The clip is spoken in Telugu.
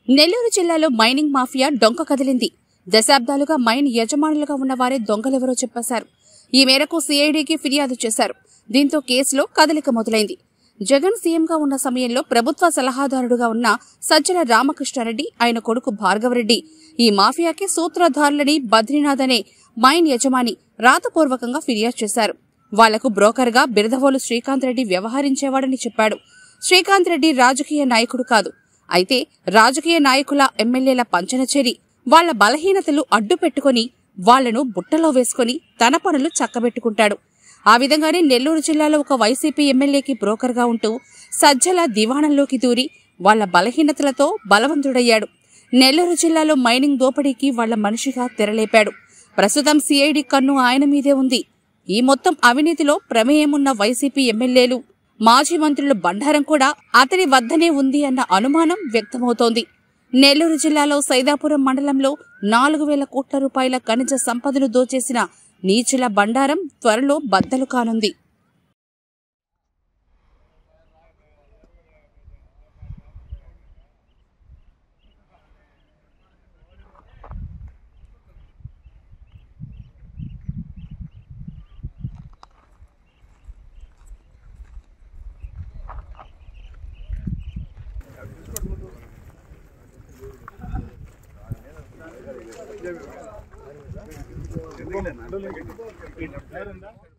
నెల్లూరు జిల్లాలో మైనింగ్ మాఫియా డొంక కదిలింది. దశాబ్దాలుగా మైన్ యజమానులుగా ఉన్నవారే దొంగలెవరో చెప్పేశారు. ఈ మేరకు సిఐడికి ఫిర్యాదు చేశారు. దీంతో కేసులో కదలిక మొదలైంది. జగన్ సీఎంగా ఉన్న సమయంలో ప్రభుత్వ సలహాదారుడుగా ఉన్న సజ్జల రామకృష్ణారెడ్డి, ఆయన కొడుకు భార్గవరెడ్డి ఈ మాఫియాకి సూత్రధారులని బద్రీనాథ్ అనే మైన్ యజమాని రాతపూర్వకంగా ఫిర్యాదు చేశారు. వాళ్లకు బ్రోకర్గా బిరదవోలు శ్రీకాంత్ రెడ్డి వ్యవహరించేవాడని చెప్పాడు. శ్రీకాంత్ రెడ్డి రాజకీయ నాయకుడు కాదు. అయితే రాజకీయ నాయకుల, ఎమ్మెల్యేల పంచన చేరి వాళ్ల బలహీనతలు అడ్డు పెట్టుకుని వాళ్లను బుట్టలో వేసుకుని తన పనులు చక్కబెట్టుకుంటాడు. ఆ విధంగానే నెల్లూరు జిల్లాలో ఒక వైసీపీ ఎమ్మెల్యేకి బ్రోకర్గా ఉంటూ సజ్జల దివాణంలోకి దూరి వాళ్ల బలహీనతలతో బలవంతుడయ్యాడు. నెల్లూరు జిల్లాలో మైనింగ్ దోపిడీకి వాళ్ల మనిషిగా తెరలేపాడు. ప్రస్తుతం సిఐడి కన్ను ఆయన మీదే ఉంది. ఈ మొత్తం అవినీతిలో ప్రమేయమున్న వైసీపీ ఎమ్మెల్యేలు, మాజీ మంత్రుల బండారం కూడా అతని వద్దనే ఉంది అన్న అనుమానం వ్యక్తమవుతోంది. నెల్లూరు జిల్లాలో సైదాపురం మండలంలో 4,000 కోట్ల రూపాయల ఖనిజ సంపదను దోచేసిన నీచుల బండారం త్వరలో బద్దలు కానుంది. I don't know.